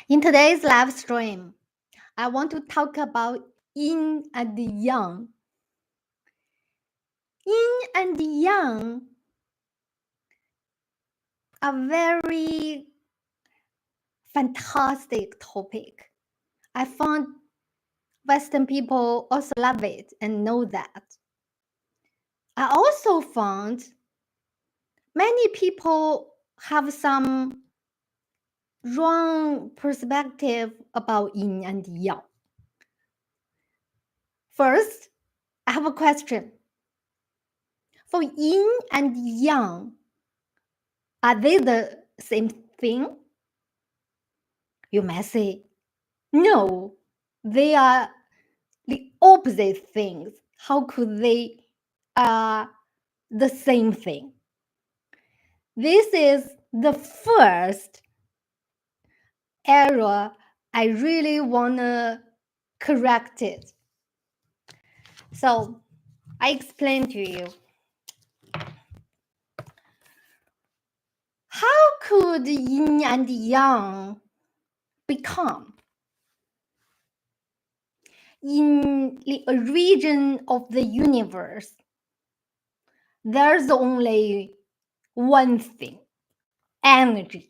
In today's live stream, I want to talk about yin and yang. Yin and yang are very fantastic topic. I found Western people also love it and know that. I also found many people have some wrong perspective about yin and yang. First, I have a question. For yin and yang, are they the same thing? You may say, no, they are the opposite things. How could they are the same thing? This is the first error I really want to correct it. So I explain to you. How could yin and yang become? In the origin of the universe, there's only one thing: energy.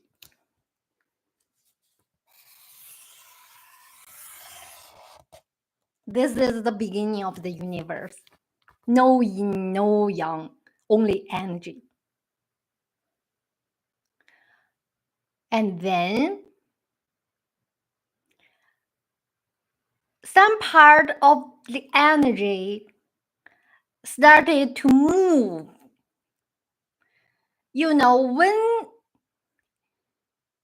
This is the beginning of the universe. No yin, no yang, only energy. And then some part of the energy started to move. You know, when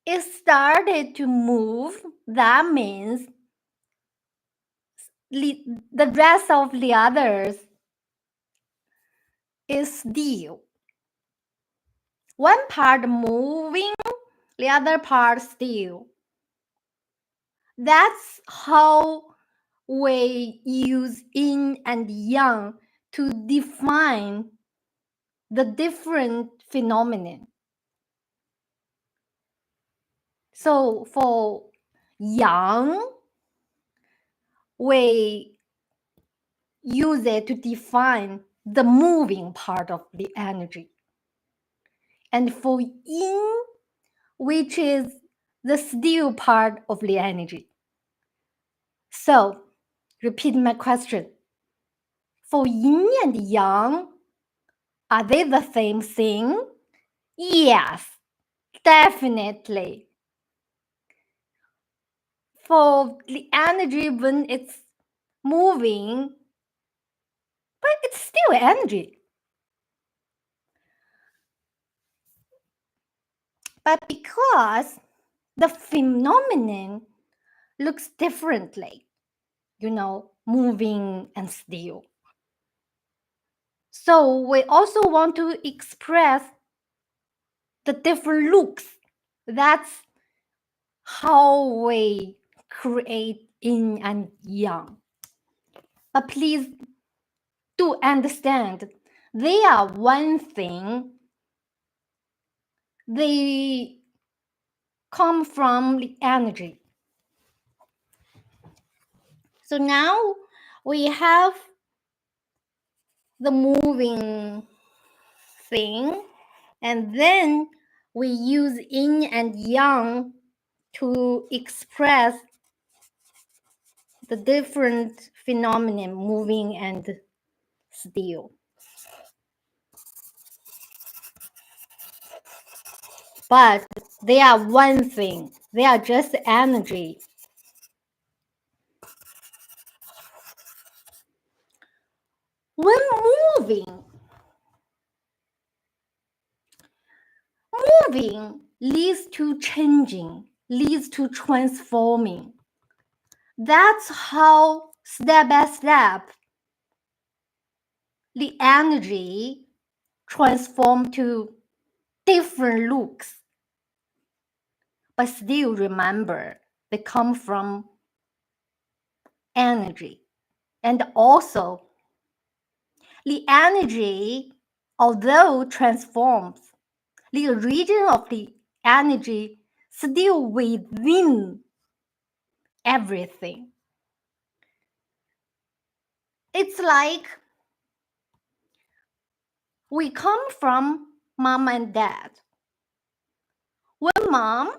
it started to move, that means the rest of the others is still. One part moving, the other part still. That's how we use yin and yang to define the different phenomenon. So for yang, we use it to define the moving part of the energy. And for yin, which is the still part of the energy. So, repeat my question. For yin and yang, are they the same thing? Yes, definitely. For the energy when it's moving, but it's still energy. But because the phenomenon looks differently, you know, moving and still. So we also want to express the different looks. That's how we create yin and yang. But please do understand, they are one thing. They come from the energy. So now we have the moving thing, and then we use yin and yang to express the different phenomenon, moving and still. But they are one thing. They are just energy. When moving leads to changing, leads to transforming. That's how step by step the energy transform to different looks. But still remember, they come from energy. And also, the energy, although transforms, the origin of the energy still within everything. It's like we come from mom and dad. When mom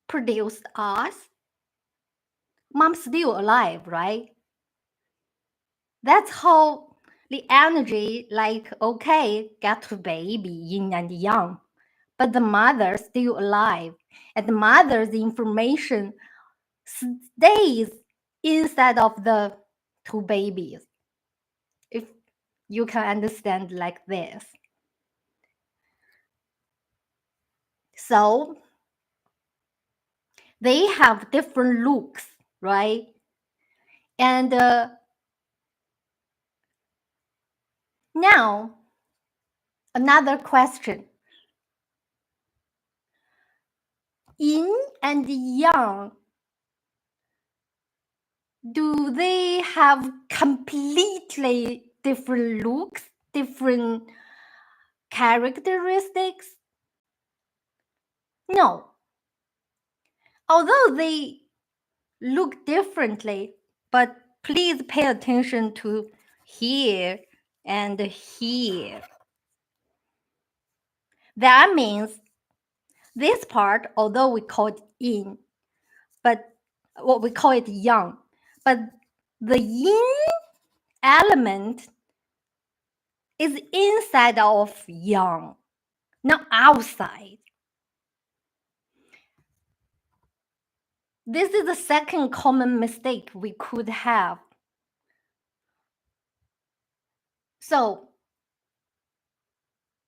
produced us, mom's still alive, right? That's how the energy, like, okay, get to baby, yin and yang, but the mother still alive, and the mother's information stays inside of the two babies. If you can understand like this. So they have different looks, right? And now another question. Yin and yang, do they have completely different looks, different characteristics? No. Although they look differently, but please pay attention to here and here. That means this part, although we call it yin, but what we call it yang, but the yin element is inside of yang, not outside. This is the second common mistake we could have. So,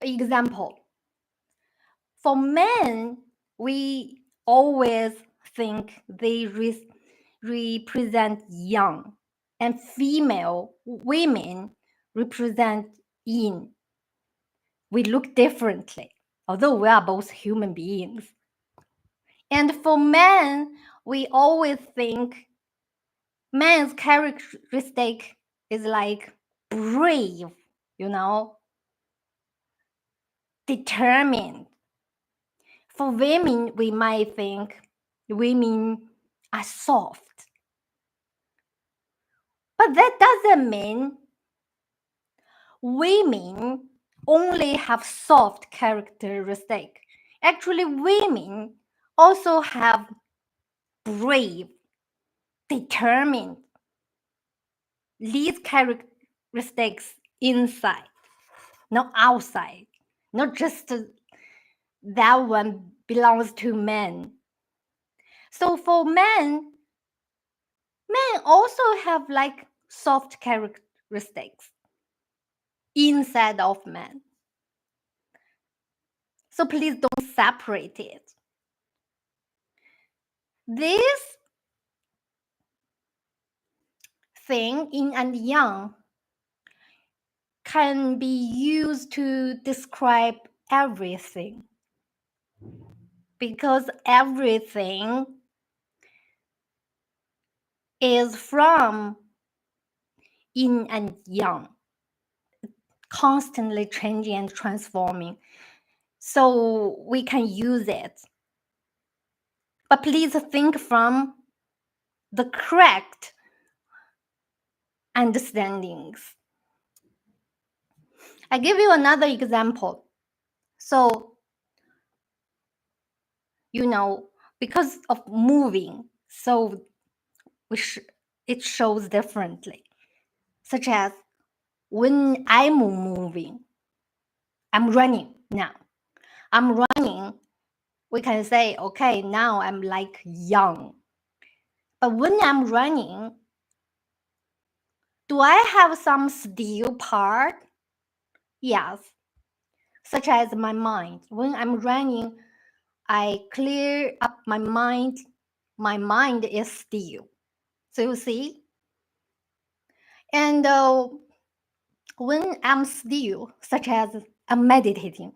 example, for men, we always think they represent yang, and female women represent yin. We look differently, although we are both human beings. And for men, we always think man's characteristic is like brave, determined. For women, we might think women are soft. But that doesn't mean women only have soft characteristic. Actually, women also have brave, determined, these characteristics inside, not outside, not just that one belongs to men. So for men also have like soft characteristics inside of men. So please don't separate it. This thing, yin and yang, can be used to describe everything, because everything is from yin and yang, constantly changing and transforming. So we can use it. But please think from the correct understandings. I give you another example. So, because of moving, so it shows differently. Such as when I'm moving, I'm running now. I'm running, we can say, okay, now I'm like young. But when I'm running, do I have some still part? Yes. Such as my mind. When I'm running, I clear up my mind. My mind is still. So you see? And when I'm still, such as I'm meditating,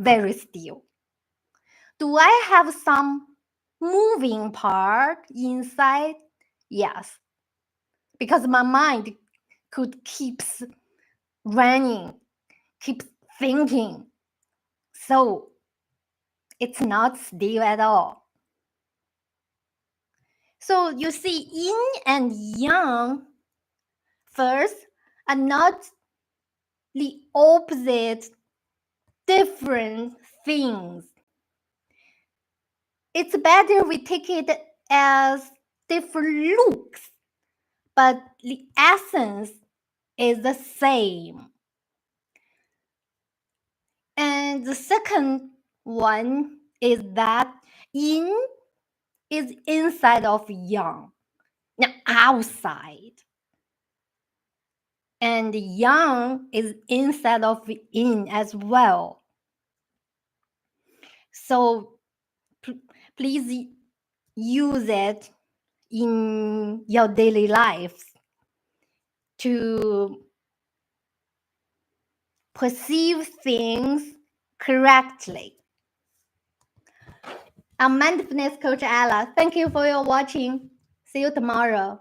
very still, do I have some moving part inside? Yes. Because my mind could keeps running, keeps thinking. So it's not still at all. So you see, yin and yang first are not the opposite, different things. It's better we take it as different looks, but the essence is the same. And the second one is that yin is inside of yang, now outside. And yang is inside of yin as well. So please use it in your daily lives to perceive things correctly. I'm mindfulness coach Ella. Thank you for your watching. See you tomorrow.